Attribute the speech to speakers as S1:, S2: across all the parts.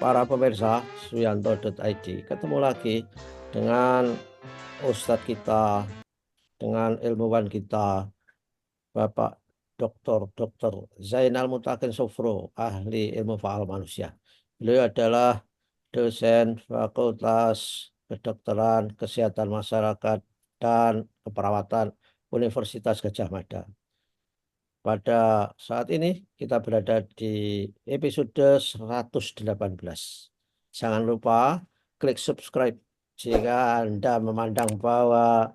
S1: para pemirsa Suyanto.id. Ketemu lagi dengan Ustadz kita, dengan ilmuwan kita, Bapak Dr. Zainal Mutakin Sofro, ahli ilmu faal manusia. Beliau adalah dosen Fakultas Kedokteran, Kesehatan Masyarakat, dan Keperawatan Universitas Gadjah Mada. Pada saat ini kita berada di episode 118. Jangan lupa klik subscribe jika Anda memandang bahwa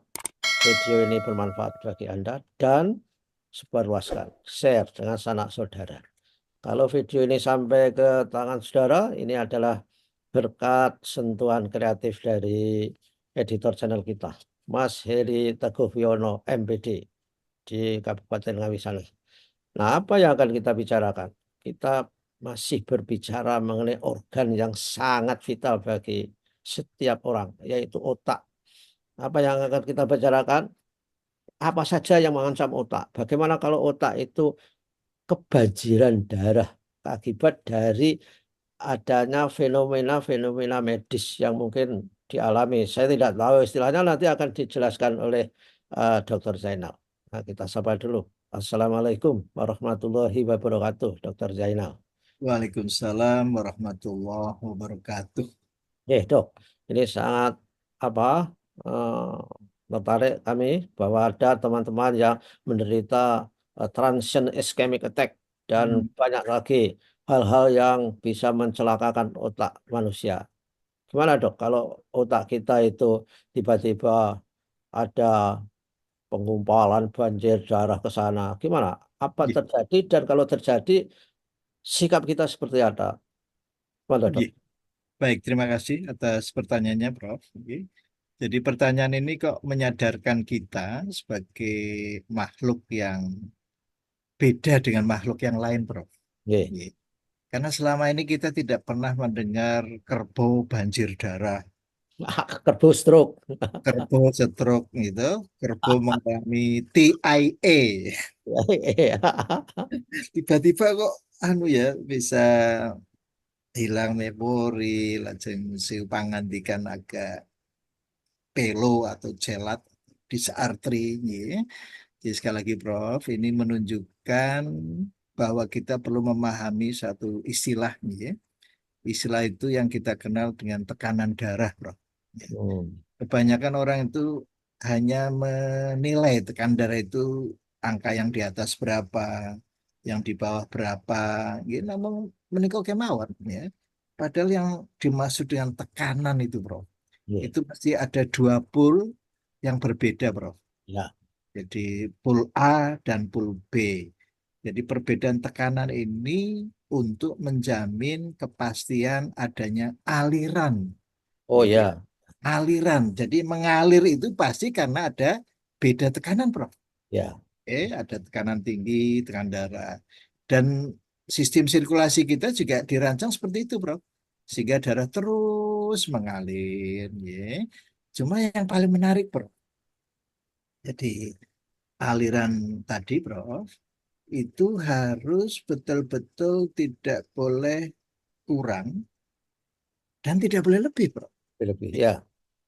S1: video ini bermanfaat bagi Anda dan sebarluaskan, share dengan sanak saudara. Kalau video ini sampai ke tangan saudara, ini adalah berkat sentuhan kreatif dari editor channel kita, Mas Heri Teguh Wiono, MPD, di Kabupaten Ngawi sana. Nah, apa yang akan kita bicarakan? Kita masih berbicara mengenai organ yang sangat vital bagi setiap orang, yaitu otak. Apa yang akan kita bicarakan? Apa saja yang mengancam otak? Bagaimana kalau otak itu kebanjiran darah akibat dari adanya fenomena-fenomena medis yang mungkin dialami. Saya tidak tahu istilahnya, nanti akan dijelaskan oleh Dr. Zainal. Nah, kita sapa dulu. Assalamualaikum warahmatullahi wabarakatuh, Dr. Zainal.
S2: Waalaikumsalam warahmatullahi wabarakatuh.
S1: Dok, ini sangat apa tertarik kami bahwa ada teman-teman yang menderita transient ischemic attack dan banyak lagi hal-hal yang bisa mencelakakan otak manusia. Gimana dok, kalau otak kita itu tiba-tiba ada penggumpalan banjir darah ke sana, gimana? Apa
S2: Nggih,
S1: terjadi dan kalau terjadi sikap kita seperti apa? Gimana dok?
S2: nggih. Baik, terima kasih atas pertanyaannya, Prof. Nggih. Jadi pertanyaan ini kok menyadarkan kita sebagai makhluk yang beda dengan makhluk yang lain, Prof.
S1: Nggih.
S2: Nggih. Karena selama ini kita tidak pernah mendengar kerbau banjir darah,
S1: Kerbau stroke.
S2: kerbau stroke gitu, kerbau mengalami TIA. Tiba-tiba kok ya bisa hilang memori, lajeng siu pangandikan agak pelo atau celat di arteri. Ya. Jadi sekali lagi Prof, ini menunjukkan bahwa kita perlu memahami satu istilah ya. Istilah itu yang kita kenal dengan tekanan darah, Prof. Ya.
S1: Hmm.
S2: Kebanyakan orang itu hanya menilai tekanan darah itu angka yang di atas berapa, yang di bawah berapa, ya, namun menikah kemauan ya. Padahal yang dimaksud dengan tekanan itu, Bro,
S1: Nggih.
S2: itu pasti ada dua pool yang berbeda, Bro.
S1: Ya.
S2: Jadi pool A dan pool B. Jadi perbedaan tekanan ini untuk menjamin kepastian adanya aliran.
S1: Oh
S2: Ya,
S1: ya.
S2: aliran. Jadi mengalir itu pasti karena ada beda tekanan, Bro.
S1: Ya.
S2: Ada tekanan tinggi, tekanan darah. Dan sistem sirkulasi kita juga dirancang seperti itu, Bro. Sehingga darah terus mengalir. Ya. Cuma yang paling menarik, Bro. Jadi aliran tadi, Prof, itu harus betul-betul tidak boleh kurang dan tidak boleh lebih, Bro.
S1: Lebih. Ya.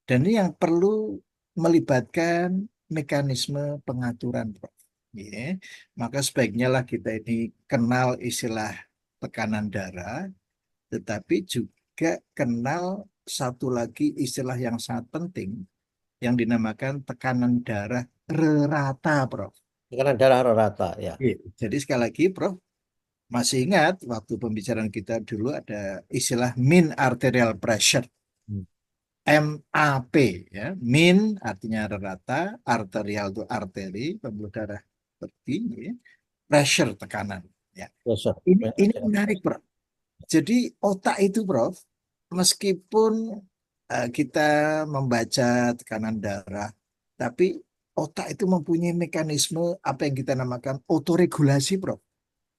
S2: Dan ini yang perlu melibatkan mekanisme pengaturan, Prof. Ya. Maka sebaiknya lah kita ini kenal istilah tekanan darah, tetapi juga kenal satu lagi istilah yang sangat penting yang dinamakan tekanan darah rata, Prof.
S1: Karena darah rata. Ya.
S2: Iya. Jadi sekali lagi, Prof, masih ingat waktu pembicaraan kita dulu ada istilah mean arterial pressure,
S1: Hmm.
S2: MAP, ya. Mean artinya rata, arterial itu arteri, pembuluh darah seperti ini, ya. Pressure tekanan, ya.
S1: Besok.
S2: Ini menarik, Prof. Jadi otak itu, Prof, meskipun kita membaca tekanan darah, tapi otak itu mempunyai mekanisme apa yang kita namakan otoregulasi, Prof.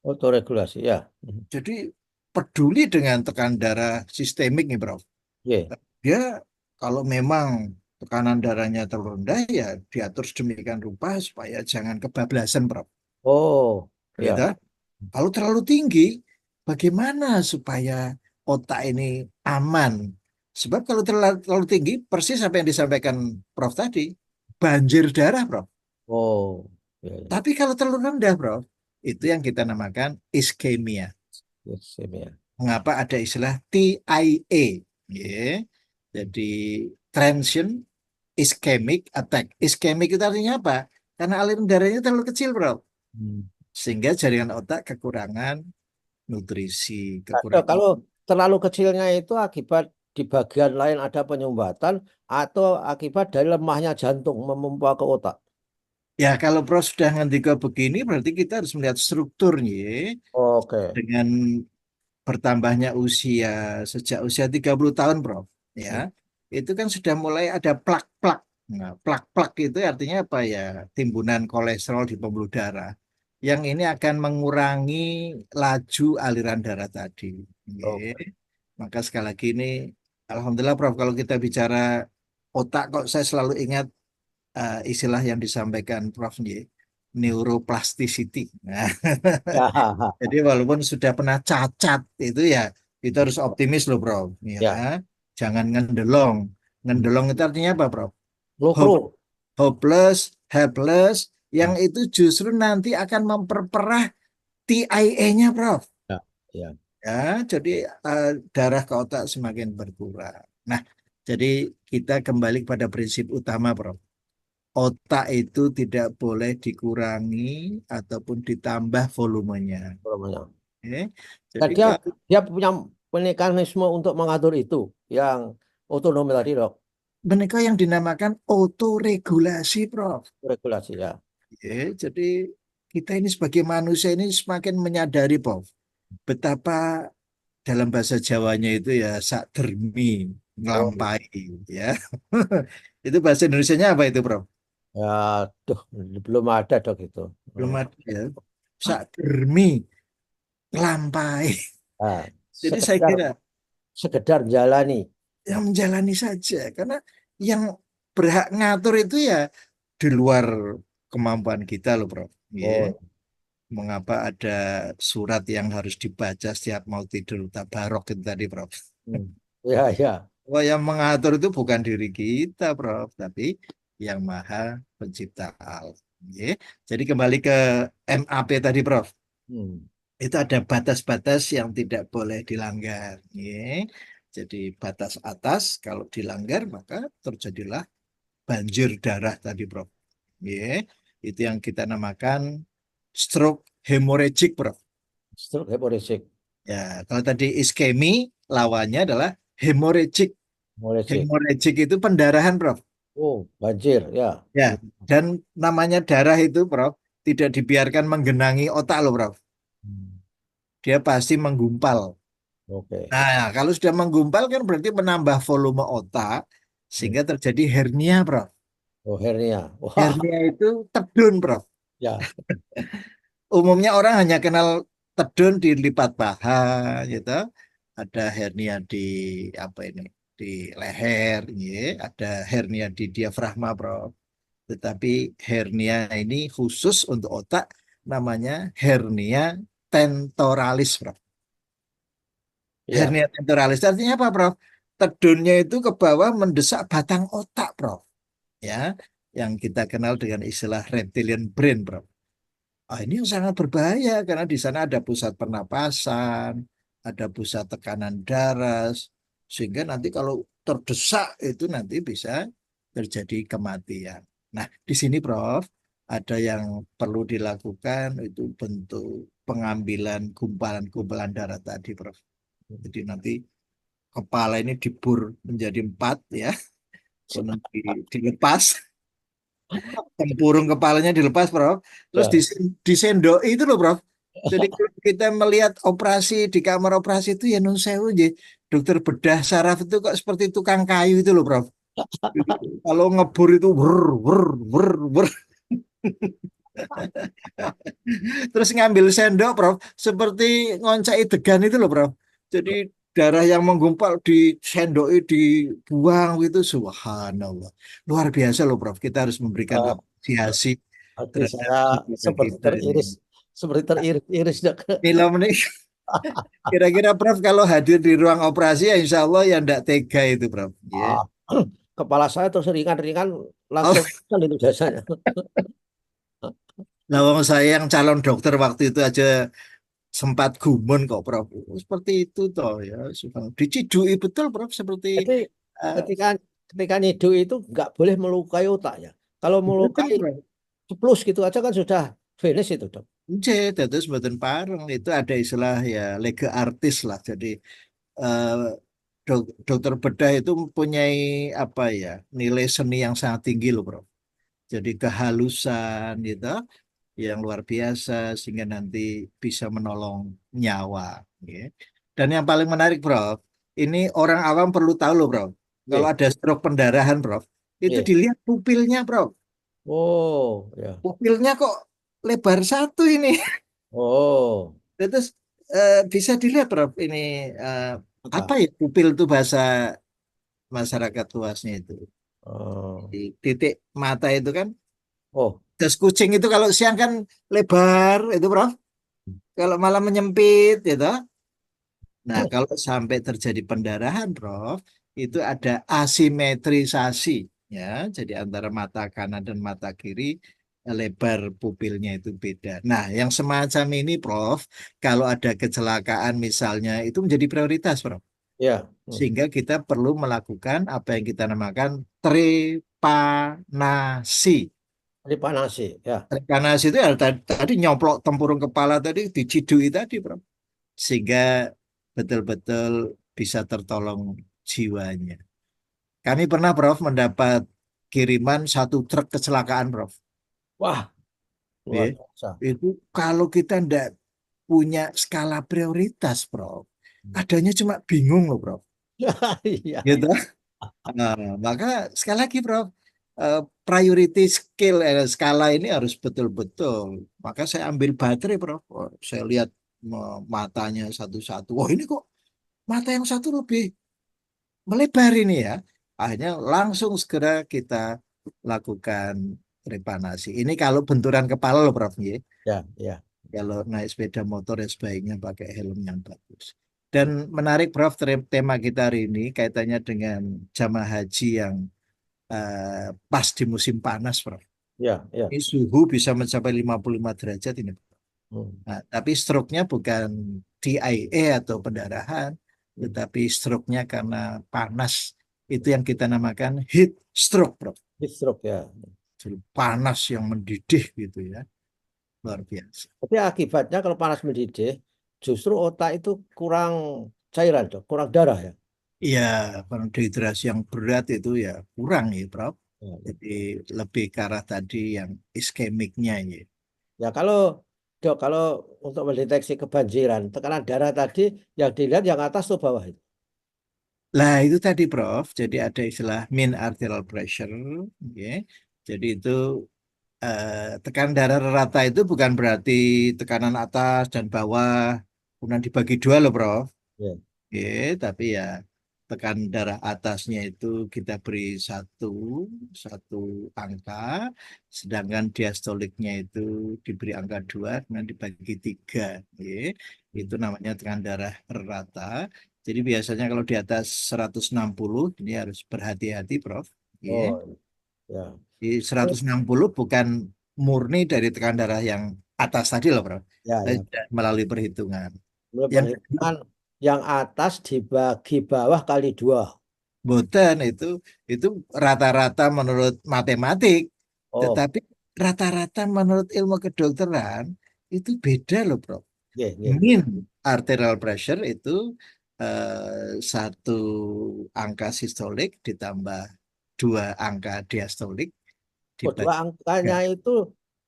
S1: Otoregulasi. Ya. Hmm.
S2: Jadi peduli dengan tekanan darah sistemik nih, Prof.
S1: Ya.
S2: Dia kalau memang tekanan darahnya terlalu rendah ya diatur sedemikian rupa supaya jangan kebablasan, Prof.
S1: Oh.
S2: Gitu.
S1: Ya.
S2: Kalau terlalu tinggi, bagaimana supaya otak ini aman. Sebab kalau terlalu tinggi, persis apa yang disampaikan Prof tadi, banjir darah, Prof.
S1: Oh, ya, ya.
S2: Tapi kalau terlalu rendah, Prof, itu yang kita namakan iskemia.
S1: Yes, ya.
S2: Mengapa ada istilah TIA? Ya. Jadi transient ischemic attack. Ischemic itu artinya apa? Karena aliran darahnya terlalu kecil, Bro.
S1: Hmm.
S2: Sehingga jaringan otak kekurangan nutrisi,
S1: Nah, Dok,
S2: kekurangan.
S1: kalau terlalu kecilnya itu akibat di bagian lain ada penyumbatan atau akibat dari lemahnya jantung memompa ke otak.
S2: Ya, kalau Bro sudah ngendika begini, berarti kita harus melihat strukturnya
S1: Oke.
S2: dengan bertambahnya usia sejak usia 30 tahun, Bro. Ya,
S1: Hmm.
S2: itu kan sudah mulai ada plak-plak. Nah, plak-plak itu artinya apa ya? Timbunan kolesterol di pembuluh darah. Yang ini akan mengurangi laju aliran darah tadi. Oke.
S1: Oke.
S2: Maka sekali lagi ini, Alhamdulillah, Prof, kalau kita bicara otak, kok saya selalu ingat istilah yang disampaikan Prof. Neuroplasticity. Nah,
S1: Ya,
S2: jadi walaupun sudah pernah cacat itu ya kita harus optimis loh Bro. Ya,
S1: ya.
S2: jangan ngendelong.
S1: Hmm.
S2: Ngendelong itu artinya apa Bro? Hope,
S1: Lukru.
S2: hopeless, helpless, yang
S1: Hmm.
S2: itu justru nanti akan memperparah TIA-nya Prof.
S1: Ya, ya.
S2: Ya, jadi darah ke otak semakin berkurang. Nah, jadi kita kembali pada prinsip utama Prof. Otak itu tidak boleh dikurangi ataupun ditambah volumenya.
S1: Namanya.
S2: Oke.
S1: Dan
S2: Jadi
S1: dia
S2: kalau
S1: dia punya mekanisme untuk mengatur itu yang otonomi tadi, Dok.
S2: mereka yang dinamakan otoregulasi, Prof.
S1: Regulasi ya.
S2: Ya, jadi kita ini sebagai manusia ini semakin menyadari, Prof, betapa dalam bahasa Jawanya itu ya sak dermi
S1: Oh,
S2: ngelampai, ya. Itu bahasa Indonesianya apa itu, Prof?
S1: ya, duh, belum ada, Dok, itu.
S2: Belum
S1: Oh.
S2: ada ya. Sak dermi ngelampai.
S1: Nah,
S2: Jadi saya
S1: sekedar
S2: kira
S1: sekedar jalani.
S2: yang menjalani saja karena yang berhak ngatur itu ya di luar kemampuan kita loh Prof. Ya.
S1: Oh,
S2: Mengapa ada surat yang harus dibaca setiap mau tidur tabarok itu tadi Prof.
S1: hmm. Ya, ya.
S2: Wah, yang mengatur itu bukan diri kita Prof, tapi yang Maha Pencipta alam. Ya. Jadi kembali ke MAP tadi Prof.
S1: Hmm.
S2: Itu ada batas-batas yang tidak boleh dilanggar. Ya. Jadi batas atas kalau dilanggar maka terjadilah banjir darah tadi, Prof. Ya, itu yang kita namakan stroke hemorrhagic, Prof.
S1: Stroke hemorrhagic.
S2: Ya, kalau tadi iskemi lawannya adalah hemorrhagic.
S1: Hemorrhagic.
S2: Hemorrhagic itu pendarahan, Prof.
S1: Oh, banjir, ya.
S2: Ya, dan namanya darah itu, Prof, tidak dibiarkan menggenangi otak loh, Prof.
S1: Hmm.
S2: Dia pasti menggumpal.
S1: Oke.
S2: Nah, kalau sudah menggumpal kan berarti menambah volume otak
S1: Hmm.
S2: sehingga terjadi hernia, Prof.
S1: Oh, hernia. Wah,
S2: Hernia itu tedun, Prof.
S1: ya.
S2: Umumnya orang hanya kenal tedun di lipat paha, gitu. Ada hernia di apa ini? Di leher, ya. Ada hernia di diafragma, Prof. Tetapi hernia ini khusus untuk otak, namanya hernia tentoralis, Prof.
S1: Ya.
S2: Hernia tentoralis artinya apa, Prof? Tedunnya itu ke bawah mendesak batang otak, Prof. Ya, yang kita kenal dengan istilah reptilian brain, Prof. Ah, ini yang sangat berbahaya karena di sana ada pusat pernapasan, ada pusat tekanan darah, sehingga nanti kalau terdesak itu nanti bisa terjadi kematian. Nah, di sini Prof, ada yang perlu dilakukan itu bentuk pengambilan gumpalan-gumpalan darah tadi, Prof. Jadi nanti kepala ini dibur menjadi empat ya, kemudian dilepas, tempurung kepalanya dilepas, Prof. Terus
S1: Ya.
S2: disendoi itu loh, Prof. Jadi kalau kita melihat operasi di kamar operasi itu ya nun sewu, je. Dokter bedah saraf itu kok seperti tukang kayu itu loh, Prof. Jadi, kalau ngebur itu wer wer wer wer. Terus ngambil sendok, Prof. Seperti ngoncai degan itu loh, Prof. Jadi darah yang menggumpal di sendok dibuang gitu, subhanallah. Luar biasa loh, Prof. Kita harus memberikan
S1: Eh,
S2: apresiasi
S1: hati
S2: terhadap
S1: saya
S2: saudara
S1: seperti
S2: kita ini.
S1: teriris, seperti teriris-iris, Dok.
S2: Film ini Kira-kira Prof kalau hadir di ruang operasi ya insya Allah ya ndak tega itu Prof. Ya.
S1: Ah, kepala saya terus ringan-ringan
S2: Oh,
S1: langsung kan itu biasanya.
S2: nah, wong saya yang calon dokter waktu itu aja sempat gumun kok Prof. Oh, seperti itu toh ya. Dicidui betul Prof seperti
S1: Jadi
S2: eh,
S1: ketika ketika nyidu itu nggak boleh melukai otak ya. Kalau
S2: betul
S1: melukai
S2: Prof.
S1: ceplus gitu aja kan sudah finish itu dok.
S2: Nggih, dados mboten pareng itu ada istilah ya lega artis lah. Jadi eh, dokter bedah itu mempunyai apa ya nilai seni yang sangat tinggi loh Bro. Jadi kehalusan gitu yang luar biasa sehingga nanti bisa menolong nyawa. Ya. Dan yang paling menarik Bro, ini orang awam perlu tahu loh Bro. Kalau
S1: Iya,
S2: ada stroke pendarahan Bro, itu
S1: iya.
S2: dilihat pupilnya Bro.
S1: Oh, ya.
S2: Pupilnya kok lebar satu ini.
S1: Oh,
S2: Terus bisa dilihat Prof ini eh, apa
S1: apa?
S2: ya pupil itu bahasa masyarakat luasnya itu.
S1: Oh,
S2: Di titik mata itu kan.
S1: oh,
S2: Terus kucing itu kalau siang kan lebar itu Prof. Kalau malam menyempit gitu. Nah, kalau sampai terjadi pendarahan Prof, itu ada asimetrisasi ya. Jadi antara mata kanan dan mata kiri lebar pupilnya itu beda. Nah, yang semacam ini Prof, kalau ada kecelakaan misalnya itu menjadi prioritas Prof.
S1: ya. Hmm.
S2: Sehingga kita perlu melakukan apa yang kita namakan trepanasi.
S1: Dipanasi, ya.
S2: Trepanasi itu ya tadi nyomplok tempurung kepala tadi dicidui tadi, Prof. Sehingga betul-betul bisa tertolong jiwanya. Kami pernah, Prof, mendapat kiriman satu truk kecelakaan, Prof.
S1: Wah,
S2: Ya.
S1: luar biasa.
S2: Itu kalau kita tidak punya skala prioritas, Prof. Adanya cuma bingung loh, Prof.
S1: Iya,
S2: Gitu. Nah, maka sekali lagi, Prof, eh, priority skill skala ini harus betul-betul. Maka saya ambil baterai, Prof. Oh, saya lihat matanya satu-satu. Wah, ini kok mata yang satu lebih melebar ini ya. Akhirnya langsung segera kita lakukan trepanasi. Ini kalau benturan kepala loh, Prof. Ya.
S1: ya, ya.
S2: Kalau naik sepeda motor ya sebaiknya pakai helm yang bagus. Dan menarik, Prof, tema kita hari ini kaitannya dengan jamaah haji yang pas di musim panas, Prof.
S1: Ya, ya.
S2: Ini suhu bisa mencapai 55 derajat ini.
S1: Hmm.
S2: Nah, tapi stroke-nya bukan TIA atau pendarahan,
S1: Hmm.
S2: tetapi stroke-nya karena panas. Itu yang kita namakan heat stroke, Prof.
S1: Heat stroke ya.
S2: Jadi panas yang mendidih gitu ya. Luar biasa.
S1: Tapi akibatnya kalau panas mendidih, justru otak itu kurang cairan, dok, kurang darah ya.
S2: Iya, karena dehidrasi yang berat itu ya kurang ya, Prof.
S1: Ya, ya.
S2: Jadi lebih ke arah tadi yang iskemiknya ya.
S1: Ya, kalau dok, kalau untuk mendeteksi kebanjiran, tekanan darah tadi yang dilihat yang atas tuh bawah itu.
S2: Lah itu tadi Prof, jadi ada istilah mean arterial pressure, ya. Jadi itu tekanan darah rata itu bukan berarti tekanan atas dan bawah kemudian dibagi dua loh Prof.
S1: Ya.
S2: Ya, tapi ya tekanan darah atasnya itu kita beri satu satu angka, sedangkan diastoliknya itu diberi angka dua, kemudian dibagi tiga. Ya. Itu namanya tekanan darah rata. Jadi biasanya kalau di atas 160 ini harus berhati-hati, Prof. Ya.
S1: Oh, ya.
S2: Di 160 bukan murni dari tekanan darah yang atas tadi loh, Prof.
S1: Ya,
S2: Tapi
S1: ya.
S2: sudah melalui perhitungan.
S1: Menurut
S2: Yang kedua,
S1: perhitungan yang atas dibagi bawah kali dua.
S2: boten itu rata-rata menurut matematik,
S1: Oh,
S2: tetapi rata-rata menurut ilmu kedokteran itu beda loh, Prof.
S1: iya, iya.
S2: Mean arterial pressure itu satu angka sistolik ditambah dua angka diastolik
S1: Oh, dua
S2: dibagi tiga.
S1: angkanya itu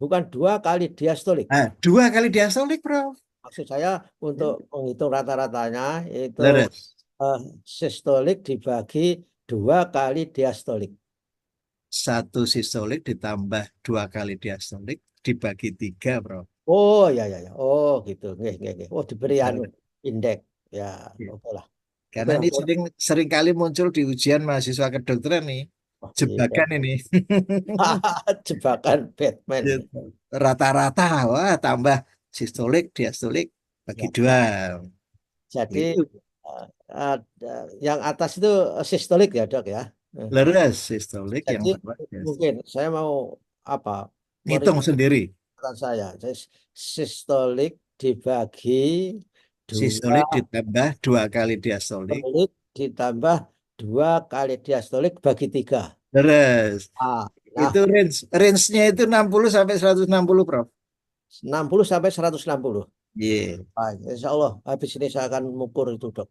S1: bukan dua kali diastolik.
S2: Nah, dua kali diastolik, Prof.
S1: Maksud saya untuk menghitung rata-ratanya itu
S2: Leres.
S1: eh, sistolik dibagi dua kali diastolik.
S2: Satu sistolik ditambah dua kali diastolik dibagi tiga, Prof.
S1: Oh, ya, ya, ya. Oh, gitu. Nggih, nggih, nggih. Oh, diberi anu indeks. Ya, oke lah. Itu
S2: Karena
S1: yang
S2: ini sering kali muncul di ujian mahasiswa kedokteran nih.
S1: oh, iya.
S2: Jebakan ini.
S1: Jebakan Batman.
S2: Gitu. Rata-rata, wah tambah sistolik, diastolik. bagi
S1: Ya.
S2: 2.
S1: Jadi
S2: Itu
S1: yang atas itu sistolik ya dok ya.
S2: leres sistolik, yang
S1: Jadi
S2: bawah
S1: mungkin
S2: diastolik.
S1: saya mau apa
S2: Ngitung sendiri.
S1: meringankan saya. Jadi sistolik dibagi dua,
S2: Sistolik ditambah 2 kali diastolik.
S1: sistolik ditambah 2 kali diastolik bagi 3.
S2: Leres.
S1: Nah,
S2: Itu range-nya itu 60 sampai 160, Prof.
S1: 60 sampai 160.
S2: Iya.
S1: Baik, insya Allah habis ini saya akan mengukur itu dok.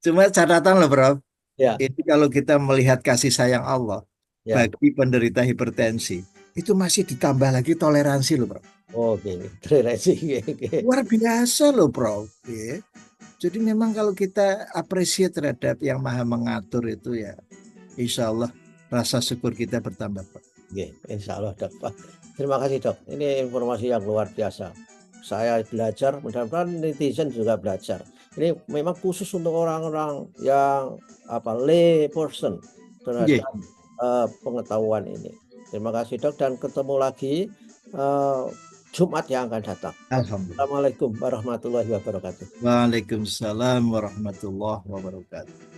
S2: Cuma catatan loh, Prof.
S1: Ya,
S2: Ini kalau kita melihat kasih sayang Allah
S1: ya.
S2: bagi penderita hipertensi, itu masih ditambah lagi toleransi loh, Prof.
S1: Oke, terima kasih.
S2: Luar biasa loh, Prof. Ya. Jadi memang kalau kita apresiasi terhadap yang maha mengatur itu ya, insya Allah rasa syukur kita bertambah, Prof.
S1: Oke, insya Allah dok. Pak, terima kasih dok. Ini informasi yang luar biasa. Saya belajar, mudah-mudahan netizen juga belajar. Ini memang khusus untuk orang-orang yang lay person
S2: Iya,
S1: terhadap pengetahuan ini. Terima kasih dok dan ketemu lagi eh, Jumat yang akan datang.
S2: Alhamdulillah.
S1: Assalamualaikum warahmatullahi wabarakatuh.
S2: Waalaikumsalam warahmatullahi wabarakatuh.